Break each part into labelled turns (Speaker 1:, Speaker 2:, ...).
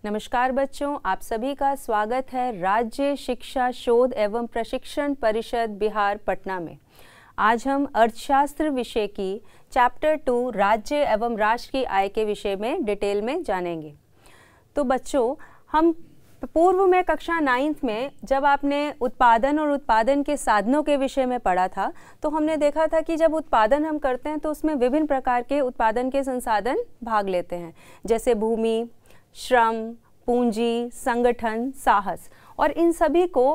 Speaker 1: नमस्कार बच्चों, आप सभी का स्वागत है राज्य शिक्षा शोध एवं प्रशिक्षण परिषद बिहार पटना में। आज हम अर्थशास्त्र विषय की चैप्टर 2 राज्य एवं राष्ट्र की आय के विषय में डिटेल में जानेंगे। तो बच्चों, हम पूर्व में कक्षा 9th में जब आपने उत्पादन और उत्पादन के साधनों के विषय में पढ़ा था, तो हमने देखा था कि जब उत्पादन हम करते हैं तो उसमें विभिन्न प्रकार के उत्पादन के संसाधन भाग लेते हैं, जैसे भूमि, श्रम, पूंजी, संगठन, साहस, और इन सभी को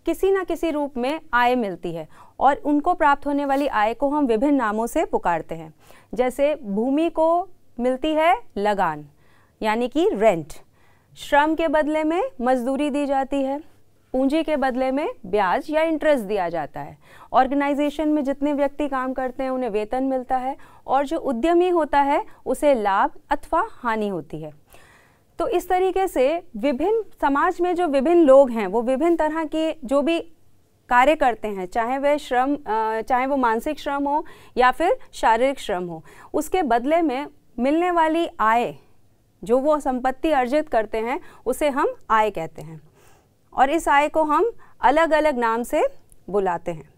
Speaker 1: किसी न किसी रूप में आय मिलती है और उनको प्राप्त होने वाली आय को हम विभिन्न नामों से पुकारते हैं। जैसे भूमि को मिलती है लगान यानी कि रेंट, श्रम के बदले में मजदूरी दी जाती है, पूंजी के बदले में ब्याज या इंटरेस्ट दिया जाता है, ऑर्गेनाइजेशन में जितने व्यक्ति काम करते हैं उन्हें वेतन मिलता है, और जो उद्यमी होता है उसे लाभ अथवा हानि होती है। तो इस तरीके से विभिन्न समाज में जो विभिन्न लोग हैं वो विभिन्न तरह के जो भी कार्य करते हैं, चाहे वह श्रम चाहे वो मानसिक श्रम हो या फिर शारीरिक श्रम हो, उसके बदले में मिलने वाली आय, जो वो संपत्ति अर्जित करते हैं, उसे हम आय कहते हैं और इस आय को हम अलग अलग नाम से बुलाते हैं।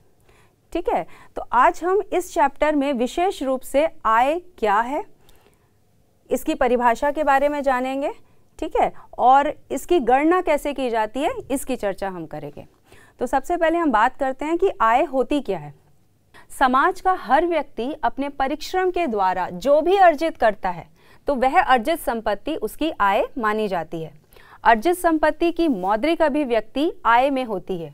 Speaker 1: ठीक है, तो आज हम इस चैप्टर में विशेष रूप से आय क्या है, इसकी परिभाषा के बारे में जानेंगे। ठीक है, और इसकी गणना कैसे की जाती है, इसकी चर्चा हम करेंगे। तो सबसे पहले हम बात करते हैं कि आय होती क्या है। समाज का हर व्यक्ति अपने परिश्रम के द्वारा जो भी अर्जित करता है तो वह अर्जित संपत्ति उसकी आय मानी जाती है। अर्जित संपत्ति की मौद्रिक अभिव्यक्ति आय में होती है।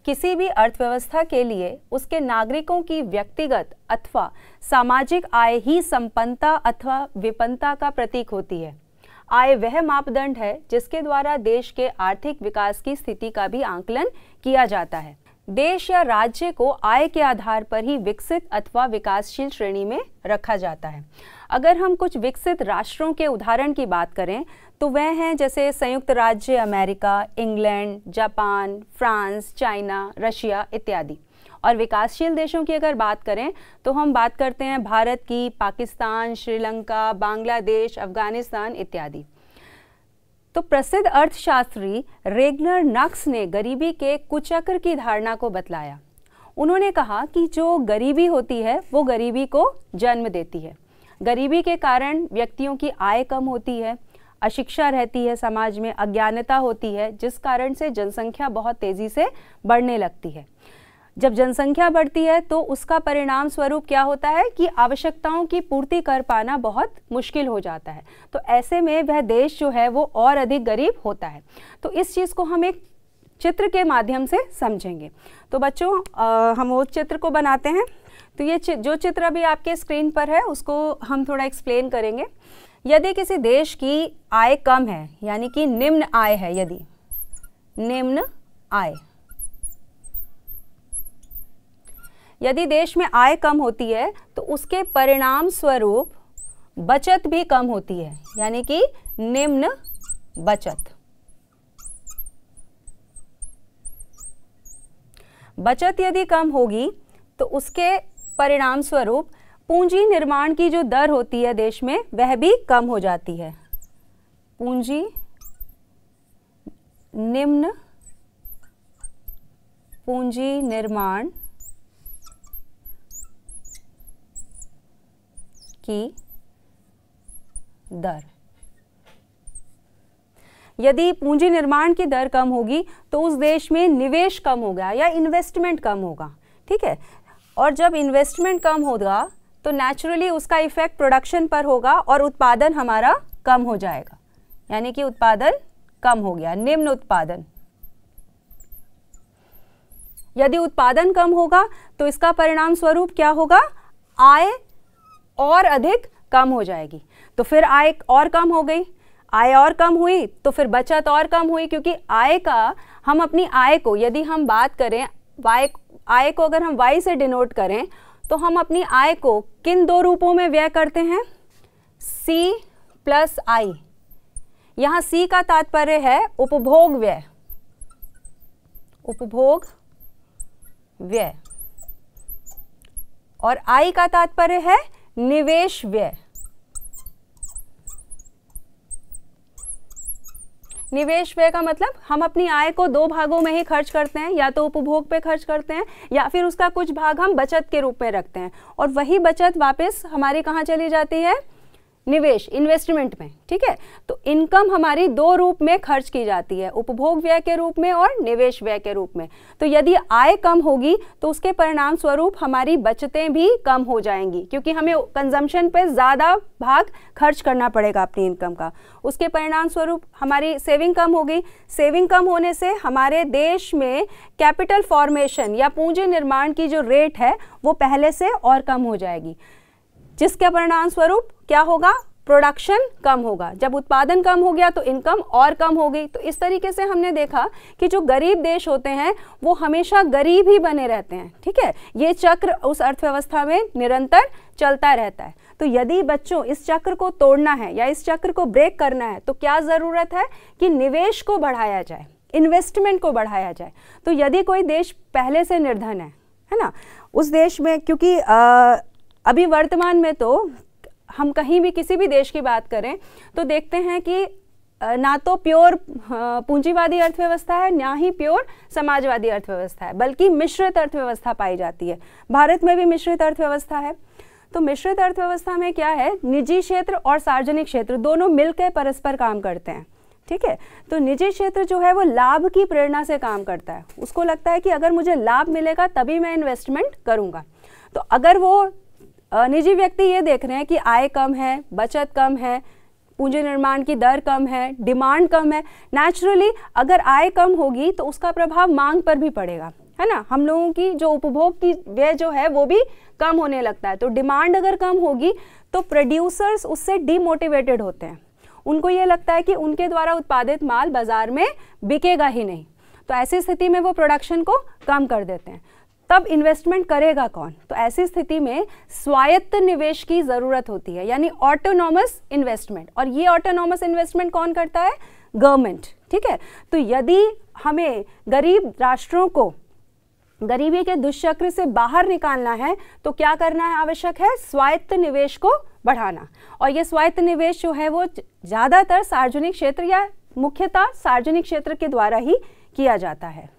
Speaker 1: किसी भी अर्थव्यवस्था के लिए उसके नागरिकों की व्यक्तिगत अथवा सामाजिक आय ही संपन्नता अथवा विपन्नता का प्रतीक होती है। आय वह मापदंड है जिसके द्वारा देश के आर्थिक विकास की स्थिति का भी आंकलन किया जाता है। देश या राज्य को आय के आधार पर ही विकसित अथवा विकासशील श्रेणी में रखा जाता है। अगर हम कुछ विकसित राष्ट्रों के उदाहरण की बात करें तो वह हैं जैसे संयुक्त राज्य America, England, Japan, France, China, Russia इत्यादि। और विकासशील देशों की अगर बात करें तो हम बात करते हैं भारत की, पाकिस्तान, श्रीलंका, बांग्लादेश, अफगानिस्तान इत्यादि। तो प्रसिद्ध अर्थशास्त्री रेगनर नक्स ने गरीबी के कुचक्र की धारणा को बतलाया। उन्होंने कहा कि जो गरीबी होती है वो गरीबी को जन्म देती है। गरीबी के कारण व्यक्तियों की आय कम होती है, अशिक्षा रहती है, समाज में अज्ञानता होती है, जिस कारण से जनसंख्या बहुत तेजी से बढ़ने लगती है। जब जनसंख्या बढ़ती है तो उसका परिणाम स्वरूप क्या होता है कि आवश्यकताओं की पूर्ति कर पाना बहुत मुश्किल हो जाता है। तो ऐसे में वह देश जो है वो और अधिक गरीब होता है। तो इस चीज़ को हम एक चित्र के माध्यम से समझेंगे। तो बच्चों, हम वो चित्र को बनाते हैं। तो ये जो चित्र अभी आपके स्क्रीन पर है उसको हम थोड़ा एक्सप्लेन करेंगे। यदि किसी देश की आय कम है यानी कि निम्न आय है, यदि निम्न आय, यदि देश में आय कम होती है तो उसके परिणाम स्वरूप बचत भी कम होती है, यानी कि निम्न बचत। बचत यदि कम होगी तो उसके परिणाम स्वरूप पूंजी निर्माण की जो दर होती है देश में वह भी कम हो जाती है। पूंजी निम्न पूंजी निर्माण की दर, यदि पूंजी निर्माण की दर कम होगी तो उस देश में निवेश कम होगा या इन्वेस्टमेंट कम होगा। ठीक है, और जब इन्वेस्टमेंट कम होगा तो नेचुरली उसका इफेक्ट प्रोडक्शन पर होगा और उत्पादन हमारा कम हो जाएगा, यानी कि उत्पादन कम हो गया, निम्न उत्पादन। यदि उत्पादन कम होगा तो इसका परिणाम स्वरूप क्या होगा, आय और अधिक कम हो जाएगी। तो फिर आय और कम हो गई, आय और कम हुई तो फिर बचत और कम हुई, क्योंकि आय का हम अपनी आय को, यदि हम बात करें आय को अगर हम y से डिनोट करें तो हम अपनी आय को किन दो रूपों में व्यय करते हैं, C प्लस I। यहाँ C का तात्पर्य है उपभोग व्यय, उपभोग व्यय, और I का तात्पर्य है निवेश व्यय। निवेश व्यय का मतलब हम अपनी आय को 2 भागों में ही खर्च करते हैं, या तो उपभोग पे खर्च करते हैं या फिर उसका कुछ भाग हम बचत के रूप में रखते हैं, और वही बचत वापस हमारी कहाँ चली जाती है, निवेश, इन्वेस्टमेंट में। ठीक है, तो इनकम हमारी 2 रूप में खर्च की जाती है, उपभोग व्यय के रूप में और निवेश व्यय के रूप में। तो यदि आय कम होगी तो उसके परिणाम स्वरूप हमारी बचतें भी कम हो जाएंगी, क्योंकि हमें कंजम्पशन पे ज़्यादा भाग खर्च करना पड़ेगा अपनी इनकम का। उसके परिणाम स्वरूप हमारी सेविंग कम होगी। सेविंग कम होने से हमारे देश में कैपिटल फॉर्मेशन या पूंजी निर्माण की जो रेट है वो पहले से और कम हो जाएगी, जिसके परिणाम स्वरूप क्या होगा, प्रोडक्शन कम होगा। जब उत्पादन कम हो गया तो इनकम और कम होगी। तो इस तरीके से हमने देखा कि जो गरीब देश होते हैं वो हमेशा गरीब ही बने रहते हैं। ठीक है, ये चक्र उस अर्थव्यवस्था में निरंतर चलता रहता है। तो यदि बच्चों इस चक्र को तोड़ना है या इस चक्र को ब्रेक करना है तो क्या ज़रूरत है कि निवेश को बढ़ाया जाए, इन्वेस्टमेंट को बढ़ाया जाए। तो यदि कोई देश पहले से निर्धन है ना, उस देश में, क्योंकि अभी वर्तमान में तो हम कहीं भी किसी भी देश की बात करें तो देखते हैं कि ना तो प्योर पूंजीवादी अर्थव्यवस्था है, ना ही प्योर समाजवादी अर्थव्यवस्था है, बल्कि मिश्रित अर्थव्यवस्था पाई जाती है। भारत में भी मिश्रित अर्थव्यवस्था है। तो मिश्रित अर्थव्यवस्था में क्या है, निजी क्षेत्र और सार्वजनिक क्षेत्र दोनों मिलकर परस्पर काम करते हैं। ठीक है, तो निजी क्षेत्र जो है वो लाभ की प्रेरणा से काम करता है। उसको लगता है कि अगर मुझे लाभ मिलेगा तभी मैं इन्वेस्टमेंट करूँगा। तो अगर वो निजी व्यक्ति ये देख रहे हैं कि आय कम है, बचत कम है, पूंजी निर्माण की दर कम है, डिमांड कम है, नेचुरली अगर आय कम होगी तो उसका प्रभाव मांग पर भी पड़ेगा, है ना। हम लोगों की जो उपभोग की व्यय जो है वो भी कम होने लगता है। तो डिमांड अगर कम होगी तो प्रोड्यूसर्स उससे डीमोटिवेटेड होते हैं। उनको ये लगता है कि उनके द्वारा उत्पादित माल बाजार में बिकेगा ही नहीं। तो ऐसी स्थिति में वो प्रोडक्शन को कम कर देते हैं। तब इन्वेस्टमेंट करेगा कौन? तो ऐसी स्थिति में स्वायत्त निवेश की ज़रूरत होती है, यानी ऑटोनॉमस इन्वेस्टमेंट। और ये ऑटोनॉमस इन्वेस्टमेंट कौन करता है? गवर्नमेंट। ठीक है, तो यदि हमें गरीब राष्ट्रों को गरीबी के दुष्चक्र से बाहर निकालना है तो क्या करना है आवश्यक है? स्वायत्त निवेश को बढ़ाना। और ये स्वायत्त निवेश जो है वो ज़्यादातर सार्वजनिक क्षेत्र या मुख्यतः सार्वजनिक क्षेत्र के द्वारा ही किया जाता है।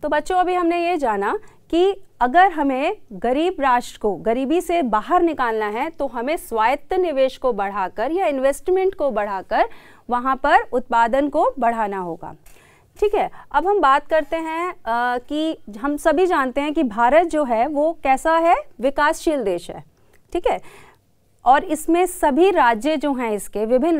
Speaker 1: तो बच्चों, अभी हमने ये जाना कि अगर हमें गरीब राष्ट्र को गरीबी से बाहर निकालना है तो हमें स्वायत्त निवेश को बढ़ाकर या इन्वेस्टमेंट को बढ़ाकर वहाँ पर उत्पादन को बढ़ाना होगा। ठीक है, अब हम बात करते हैं कि हम सभी जानते हैं कि भारत जो है वो कैसा है? विकासशील देश है। ठीक है, और इसमें सभी राज्य जो हैं, इसके विभिन्न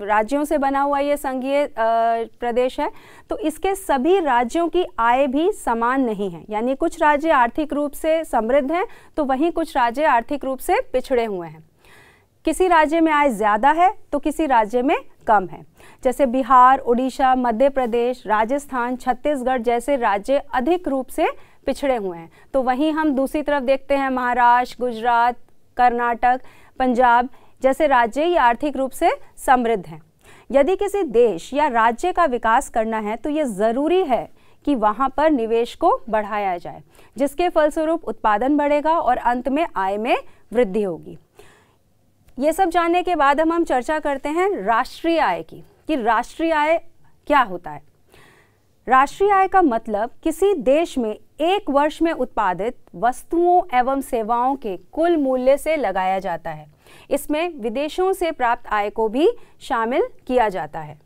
Speaker 1: राज्यों से बना हुआ ये संघीय प्रदेश है। तो इसके सभी राज्यों की आय भी समान नहीं है, यानी कुछ राज्य आर्थिक रूप से समृद्ध हैं तो वहीं कुछ राज्य आर्थिक रूप से पिछड़े हुए हैं। किसी राज्य में आय ज़्यादा है तो किसी राज्य में कम है। जैसे बिहार, उड़ीसा, मध्य प्रदेश, राजस्थान, छत्तीसगढ़ जैसे राज्य अधिक रूप से पिछड़े हुए हैं। तो वहीं हम दूसरी तरफ देखते हैं महाराष्ट्र, गुजरात, कर्नाटक, पंजाब जैसे राज्य ये आर्थिक रूप से समृद्ध हैं। यदि किसी देश या राज्य का विकास करना है तो ये ज़रूरी है कि वहाँ पर निवेश को बढ़ाया जाए, जिसके फलस्वरूप उत्पादन बढ़ेगा और अंत में आय में वृद्धि होगी। ये सब जानने के बाद हम चर्चा करते हैं राष्ट्रीय आय की, कि राष्ट्रीय आय क्या होता है। राष्ट्रीय आय का मतलब किसी देश में एक वर्ष में उत्पादित वस्तुओं एवं सेवाओं के कुल मूल्य से लगाया जाता है। इसमें विदेशों से प्राप्त आय को भी शामिल किया जाता है।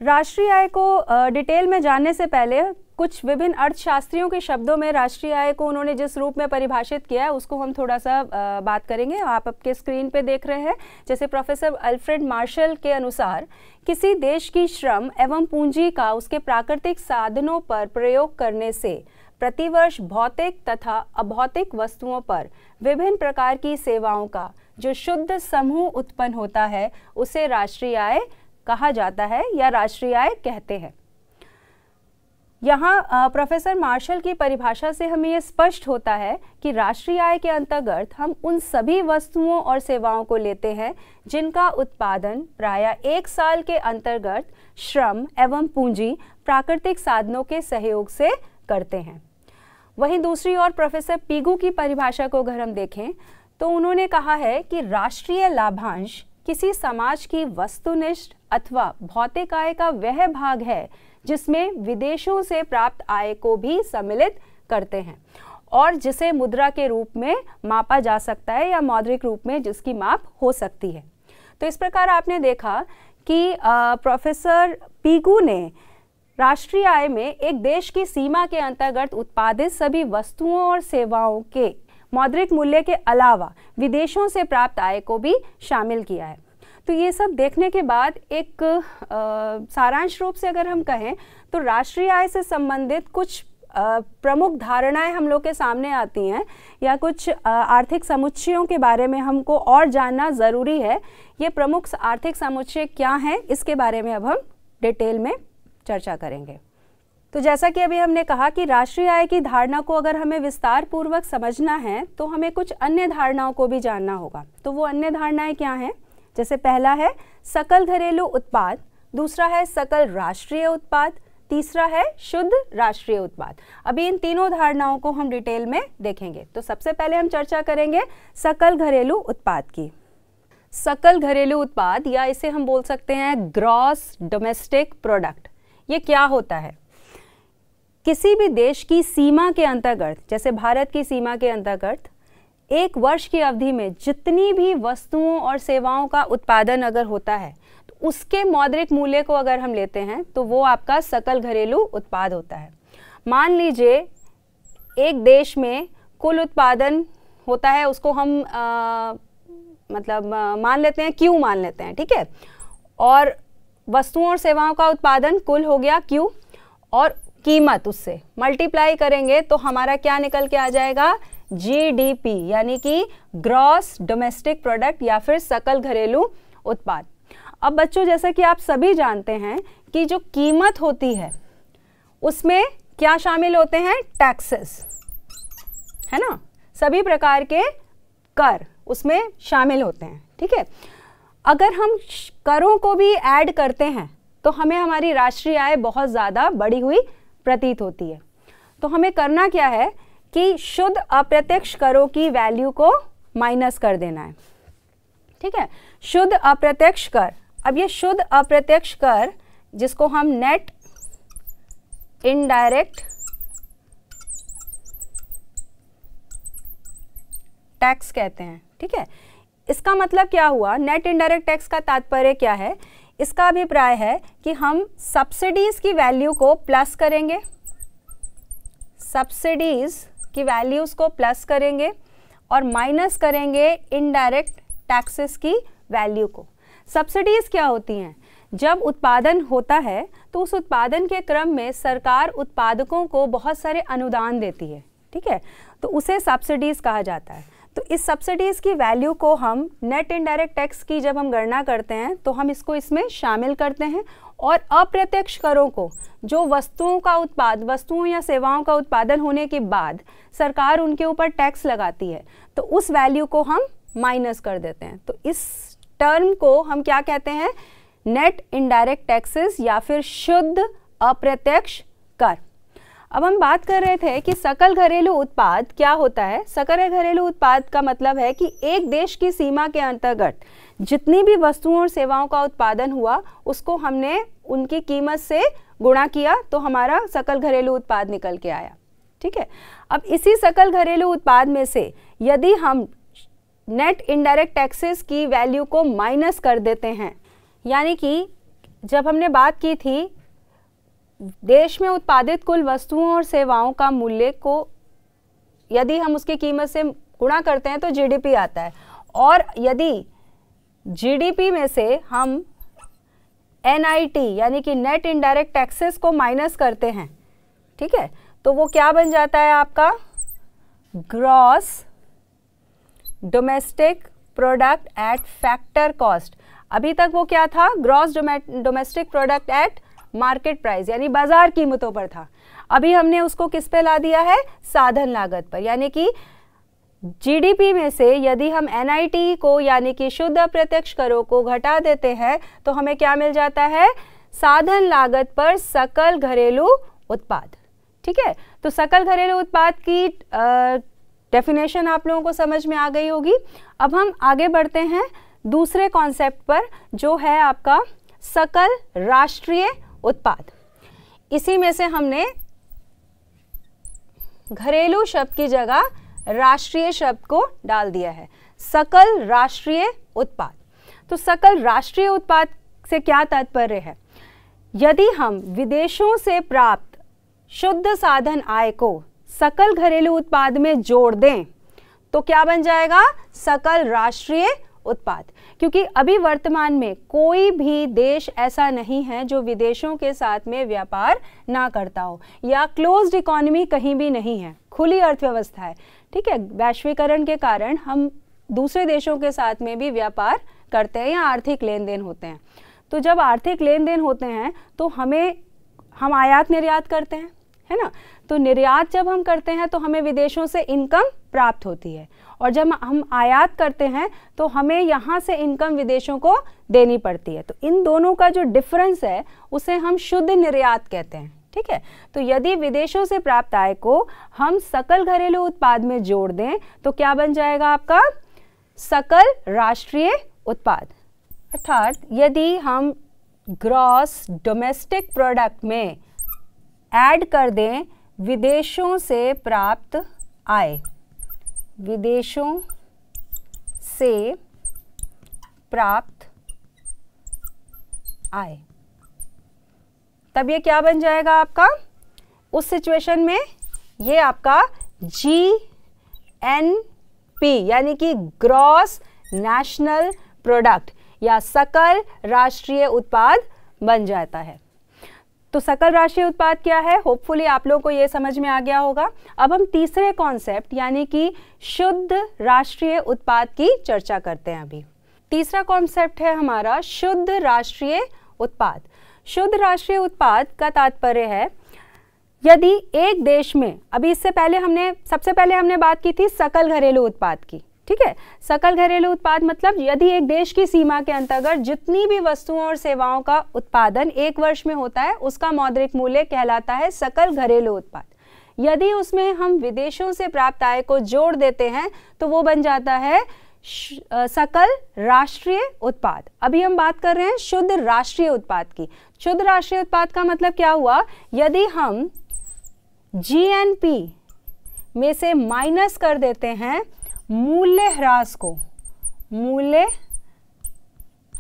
Speaker 1: राष्ट्रीय आय को डिटेल में जानने से पहले कुछ विभिन्न अर्थशास्त्रियों के शब्दों में राष्ट्रीय आय को उन्होंने जिस रूप में परिभाषित किया है उसको हम थोड़ा सा बात करेंगे। आप आपके स्क्रीन पे देख रहे हैं। जैसे प्रोफेसर अल्फ्रेड मार्शल के अनुसार किसी देश की श्रम एवं पूंजी का उसके प्राकृतिक साधनों पर प्रयोग करने से प्रतिवर्ष भौतिक तथा अभौतिक वस्तुओं पर विभिन्न प्रकार की सेवाओं का जो शुद्ध समूह उत्पन्न होता है उसे राष्ट्रीय आय कहा जाता है या राष्ट्रीय आय कहते हैं। यहाँ प्रोफेसर मार्शल की परिभाषा से हमें ये स्पष्ट होता है कि राष्ट्रीय आय के अंतर्गत हम उन सभी वस्तुओं और सेवाओं को लेते हैं जिनका उत्पादन प्रायः एक साल के अंतर्गत श्रम एवं पूंजी प्राकृतिक साधनों के सहयोग से करते हैं। वहीं दूसरी ओर प्रोफेसर पीगू की परिभाषा को अगर हम देखें तो उन्होंने कहा है कि राष्ट्रीय लाभांश किसी समाज की वस्तुनिष्ठ अथवा भौतिक आय का वह भाग है जिसमें विदेशों से प्राप्त आय को भी सम्मिलित करते हैं और जिसे मुद्रा के रूप में मापा जा सकता है या मौद्रिक रूप में जिसकी माप हो सकती है। तो इस प्रकार आपने देखा कि प्रोफेसर पीगू ने राष्ट्रीय आय में एक देश की सीमा के अंतर्गत उत्पादित सभी वस्तुओं और सेवाओं के मौद्रिक मूल्य के अलावा विदेशों से प्राप्त आय को भी शामिल किया है। तो ये सब देखने के बाद एक सारांश रूप से अगर हम कहें तो राष्ट्रीय आय से संबंधित कुछ प्रमुख धारणाएं हम लोग के सामने आती हैं या कुछ आर्थिक समुच्चयों के बारे में हमको और जानना ज़रूरी है। ये प्रमुख आर्थिक समुच्चय क्या हैं, इसके बारे में अब हम डिटेल में चर्चा करेंगे। तो जैसा कि अभी हमने कहा कि राष्ट्रीय आय की धारणा को अगर हमें विस्तार पूर्वक समझना है तो हमें कुछ अन्य धारणाओं को भी जानना होगा। तो वो अन्य धारणाएं क्या हैं? जैसे पहला है सकल घरेलू उत्पाद, दूसरा है सकल राष्ट्रीय उत्पाद, तीसरा है शुद्ध राष्ट्रीय उत्पाद। अभी इन तीनों धारणाओं को हम डिटेल में देखेंगे। तो सबसे पहले हम चर्चा करेंगे सकल घरेलू उत्पाद की। सकल घरेलू उत्पाद या इसे हम बोल सकते हैं ग्रॉस डोमेस्टिक प्रोडक्ट, ये क्या होता है? किसी भी देश की सीमा के अंतर्गत, जैसे भारत की सीमा के अंतर्गत एक वर्ष की अवधि में जितनी भी वस्तुओं और सेवाओं का उत्पादन अगर होता है तो उसके मौद्रिक मूल्य को अगर हम लेते हैं तो वो आपका सकल घरेलू उत्पाद होता है। मान लीजिए एक देश में कुल उत्पादन होता है, उसको हम मान लेते हैं Q मान लेते हैं, ठीक है, और वस्तुओं और सेवाओं का उत्पादन कुल हो गया Q और कीमत उससे मल्टीप्लाई करेंगे तो हमारा क्या निकल के आ जाएगा? GDP, यानी कि ग्रॉस डोमेस्टिक प्रोडक्ट या फिर सकल घरेलू उत्पाद। अब बच्चों, जैसा कि आप सभी जानते हैं कि जो कीमत होती है उसमें क्या शामिल होते हैं? टैक्सेस, है ना, सभी प्रकार के कर उसमें शामिल होते हैं, ठीक है। अगर हम करों को भी ऐड करते हैं तो हमें हमारी राष्ट्रीय आय बहुत ज़्यादा बढ़ी हुई प्रतीत होती है। तो हमें करना क्या है कि शुद्ध अप्रत्यक्ष करों की वैल्यू को माइनस कर देना है, ठीक है, शुद्ध अप्रत्यक्ष कर। अब ये शुद्ध अप्रत्यक्ष कर जिसको हम नेट इनडायरेक्ट टैक्स कहते हैं, ठीक है। इसका मतलब क्या हुआ? नेट इनडायरेक्ट टैक्स का तात्पर्य क्या है? इसका अभिप्राय है कि हम सब्सिडीज की वैल्यू को प्लस करेंगे, सब्सिडीज की वैल्यूज को प्लस करेंगे और माइनस करेंगे इनडायरेक्ट टैक्सेस की वैल्यू को। सब्सिडीज क्या होती हैं? जब उत्पादन होता है तो उस उत्पादन के क्रम में सरकार उत्पादकों को बहुत सारे अनुदान देती है, ठीक है, तो उसे सब्सिडीज कहा जाता है। तो इस सब्सिडीज़ की वैल्यू को हम नेट इनडायरेक्ट टैक्स की जब हम गणना करते हैं तो हम इसको इसमें शामिल करते हैं और अप्रत्यक्ष करों को, जो वस्तुओं या सेवाओं का उत्पादन होने के बाद सरकार उनके ऊपर टैक्स लगाती है, तो उस वैल्यू को हम माइनस कर देते हैं। तो इस टर्म को हम क्या कहते हैं? नेट इनडायरेक्ट टैक्सेस या फिर शुद्ध अप्रत्यक्ष कर। अब हम बात कर रहे थे कि सकल घरेलू उत्पाद क्या होता है। सकल घरेलू उत्पाद का मतलब है कि एक देश की सीमा के अंतर्गत जितनी भी वस्तुओं और सेवाओं का उत्पादन हुआ उसको हमने उनकी कीमत से गुणा किया तो हमारा सकल घरेलू उत्पाद निकल के आया, ठीक है। अब इसी सकल घरेलू उत्पाद में से यदि हम नेट इनडायरेक्ट टैक्सेस की वैल्यू को माइनस कर देते हैं, यानी कि जब हमने बात की थी देश में उत्पादित कुल वस्तुओं और सेवाओं का मूल्य को यदि हम उसकी कीमत से गुणा करते हैं तो जीडीपी आता है, और यदि जीडीपी में से हम एनआईटी यानी कि नेट इनडायरेक्ट टैक्सेस को माइनस करते हैं, ठीक है, तो वो क्या बन जाता है आपका? Gross domestic product at factor cost. अभी तक वो क्या था? Gross domestic product at market price, यानी बाजार कीमतों पर था। अभी हमने उसको किस पे ला दिया है? साधन लागत पर, यानी कि जीडीपी में से यदि हम एनआईटी को यानी कि शुद्ध अप्रत्यक्ष करों को घटा देते हैं तो हमें क्या मिल जाता है? साधन लागत पर सकल घरेलू उत्पाद, ठीक है। तो सकल घरेलू उत्पाद की डेफिनेशन आप लोगों को समझ में आ गई होगी। अब हम आगे बढ़ते हैं दूसरे कॉन्सेप्ट पर, जो है आपका सकल राष्ट्रीय उत्पाद। इसी में से हमने घरेलू शब्द की जगह राष्ट्रीय शब्द को डाल दिया है, सकल राष्ट्रीय उत्पाद। तो सकल राष्ट्रीय उत्पाद से क्या तात्पर्य है? यदि हम विदेशों से प्राप्त शुद्ध साधन आय को सकल घरेलू उत्पाद में जोड़ दें तो क्या बन जाएगा? सकल राष्ट्रीय उत्पाद। क्योंकि अभी वर्तमान में कोई भी देश ऐसा नहीं है जो विदेशों के साथ में व्यापार ना करता हो, या क्लोज्ड इकोनॉमी कहीं भी नहीं है, खुली अर्थव्यवस्था है। ठीक है, वैश्वीकरण के कारण हम दूसरे देशों के साथ में भी व्यापार करते हैं या आर्थिक लेन देन होते हैं। तो जब आर्थिक लेन देन होते हैं तो हम आयात निर्यात करते हैं, है ना। तो निर्यात जब हम करते हैं तो हमें विदेशों से इनकम प्राप्त होती है, और जब हम आयात करते हैं तो हमें यहाँ से इनकम विदेशों को देनी पड़ती है। तो इन दोनों का जो डिफरेंस है उसे हम शुद्ध निर्यात कहते हैं। ठीक है, तो यदि विदेशों से प्राप्त आय को हम सकल घरेलू उत्पाद में जोड़ दें तो क्या बन जाएगा आपका? सकल राष्ट्रीय उत्पाद। अर्थात यदि हम ग्रॉस डोमेस्टिक प्रोडक्ट में ऐड कर दें विदेशों से प्राप्त आय, विदेशों से प्राप्त आय, तब ये क्या बन जाएगा आपका? उस सिचुएशन में ये आपका GNP यानी कि ग्रॉस नेशनल प्रोडक्ट या सकल राष्ट्रीय उत्पाद बन जाता है। तो सकल राष्ट्रीय उत्पाद क्या है? होपफुली आप लोगों को ये समझ में आ गया होगा। अब हम तीसरे कॉन्सेप्ट यानी कि शुद्ध राष्ट्रीय उत्पाद की चर्चा करते हैं। अभी तीसरा कॉन्सेप्ट है हमारा शुद्ध राष्ट्रीय उत्पाद। शुद्ध राष्ट्रीय उत्पाद का तात्पर्य है यदि एक देश में, अभी इससे पहले सबसे पहले हमने बात की थी सकल घरेलू उत्पाद की। ठीक है, सकल घरेलू उत्पाद मतलब यदि एक देश की सीमा के अंतर्गत जितनी भी वस्तुओं और सेवाओं का उत्पादन एक वर्ष में होता है उसका मौद्रिक मूल्य कहलाता है सकल घरेलू उत्पाद। यदि उसमें हम विदेशों से प्राप्त आय को जोड़ देते हैं तो वो बन जाता है सकल राष्ट्रीय उत्पाद। अभी हम बात कर रहे हैं शुद्ध राष्ट्रीय उत्पाद की। शुद्ध राष्ट्रीय उत्पाद का मतलब क्या हुआ? यदि हम GNP में से माइनस कर देते हैं मूल्य ह्रास को, मूल्य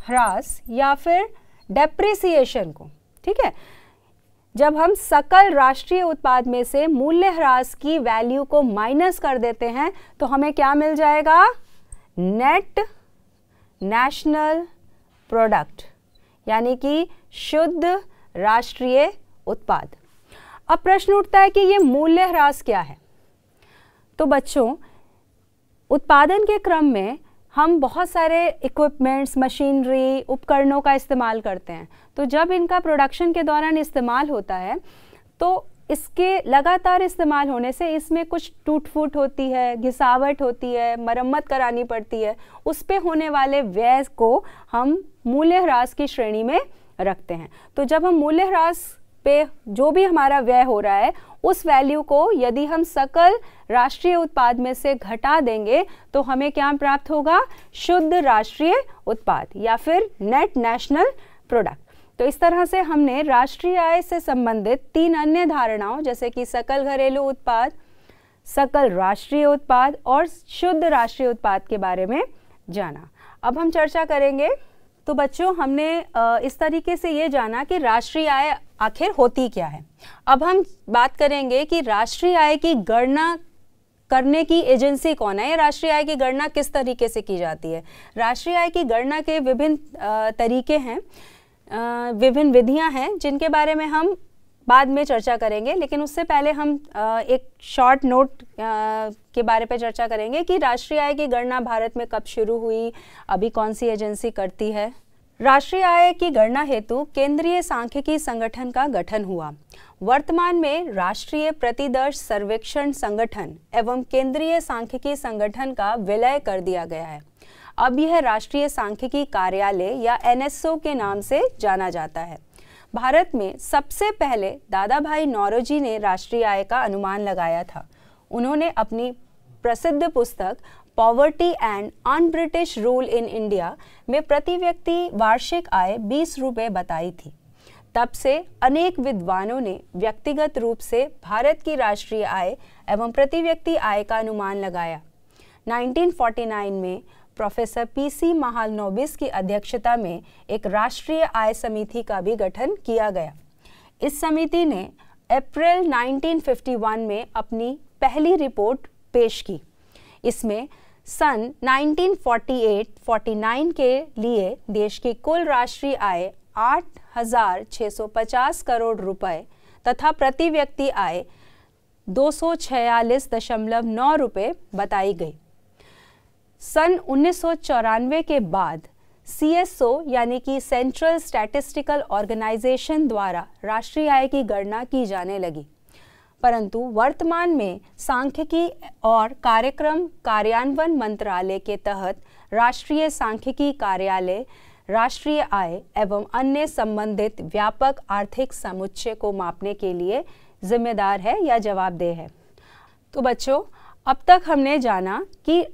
Speaker 1: ह्रास या फिर डेप्रिसिएशन को। ठीक है, जब हम सकल राष्ट्रीय उत्पाद में से मूल्य ह्रास की वैल्यू को माइनस कर देते हैं तो हमें क्या मिल जाएगा? नेट नेशनल प्रोडक्ट यानी कि शुद्ध राष्ट्रीय उत्पाद। अब प्रश्न उठता है कि ये मूल्य ह्रास क्या है? तो बच्चों, उत्पादन के क्रम में हम बहुत सारे इक्विपमेंट्स, मशीनरी, उपकरणों का इस्तेमाल करते हैं। तो जब इनका प्रोडक्शन के दौरान इस्तेमाल होता है तो इसके लगातार इस्तेमाल होने से इसमें कुछ टूट फूट होती है, घिसावट होती है, मरम्मत करानी पड़ती है। उस पे होने वाले व्यय को हम मूल्य ह्रास की श्रेणी में रखते हैं। तो जब हम मूल्य ह्रास पे जो भी हमारा व्यय हो रहा है उस वैल्यू को यदि हम सकल राष्ट्रीय उत्पाद में से घटा देंगे तो हमें क्या प्राप्त होगा? शुद्ध राष्ट्रीय उत्पाद या फिर नेट नेशनल प्रोडक्ट। तो इस तरह से हमने राष्ट्रीय आय से संबंधित 3 अन्य धारणाओं जैसे कि सकल घरेलू उत्पाद, सकल राष्ट्रीय उत्पाद और शुद्ध राष्ट्रीय उत्पाद के बारे में जाना। अब हम चर्चा करेंगे। तो बच्चों, हमने इस तरीके से ये जाना कि राष्ट्रीय आय आखिर होती क्या है। अब हम बात करेंगे कि राष्ट्रीय आय की गणना करने की एजेंसी कौन है, या राष्ट्रीय आय की गणना किस तरीके से की जाती है। राष्ट्रीय आय की गणना के विभिन्न तरीके हैं, विभिन्न विधियां हैं जिनके बारे में हम बाद में चर्चा करेंगे। लेकिन उससे पहले हम एक शॉर्ट नोट के बारे पे चर्चा करेंगे कि राष्ट्रीय आय की गणना भारत में कब शुरू हुई, अभी कौन सी एजेंसी करती है। राष्ट्रीय आय की गणना हेतु केंद्रीय सांख्यिकी संगठन का गठन हुआ। वर्तमान में राष्ट्रीय प्रतिदर्श सर्वेक्षण संगठन एवं केंद्रीय सांख्यिकी संगठन का विलय कर दिया गया है। अब यह राष्ट्रीय सांख्यिकी कार्यालय या NSO के नाम से जाना जाता है। भारत में सबसे पहले दादा भाई नौरोजी ने राष्ट्रीय आय का अनुमान लगाया था। उन्होंने अपनी प्रसिद्ध पुस्तक poverty and un British rule in India में प्रति व्यक्ति वार्षिक आय 20 रुपये बताई थी। तब से अनेक विद्वानों ने व्यक्तिगत रूप से भारत की राष्ट्रीय आय एवं प्रति व्यक्ति आय का अनुमान लगाया। 1949 में प्रोफेसर पीसी महालनोबिस की अध्यक्षता में एक राष्ट्रीय आय समिति का भी गठन किया गया। इस समिति ने अप्रैल 1951 में अपनी पहली रिपोर्ट पेश की। इसमें सन 1948-49 के लिए देश की कुल राष्ट्रीय आय 8,650 करोड़ रुपए तथा प्रति व्यक्ति आय 246.9 रुपये बताई गई। सन 1994 के बाद CSO यानी कि सेंट्रल स्टैटिस्टिकल ऑर्गेनाइजेशन द्वारा राष्ट्रीय आय की गणना की जाने लगी, परंतु वर्तमान में सांख्यिकी और कार्यक्रम कार्यान्वयन मंत्रालय के तहत राष्ट्रीय सांख्यिकी कार्यालय राष्ट्रीय आय एवं अन्य संबंधित व्यापक आर्थिक समुच्चय को मापने के लिए जिम्मेदार है या जवाबदेह है। तो बच्चों, अब तक हमने जाना कि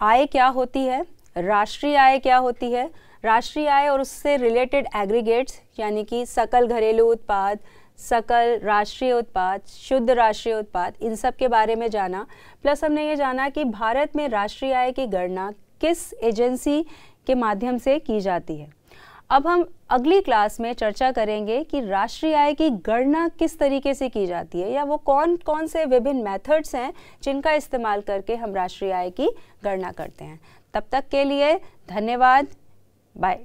Speaker 1: आय क्या होती है, राष्ट्रीय आय क्या होती है, राष्ट्रीय आय और उससे रिलेटेड एग्रीगेट्स यानी कि सकल घरेलू उत्पाद, सकल राष्ट्रीय उत्पाद, शुद्ध राष्ट्रीय उत्पाद, इन सब के बारे में जाना। प्लस हमने ये जाना कि भारत में राष्ट्रीय आय की गणना किस एजेंसी के माध्यम से की जाती है। अब हम अगली क्लास में चर्चा करेंगे कि राष्ट्रीय आय की गणना किस तरीके से की जाती है या वो कौन कौन से विभिन्न मेथड्स हैं जिनका इस्तेमाल करके हम राष्ट्रीय आय की गणना करते हैं। तब तक के लिए धन्यवाद, बाय।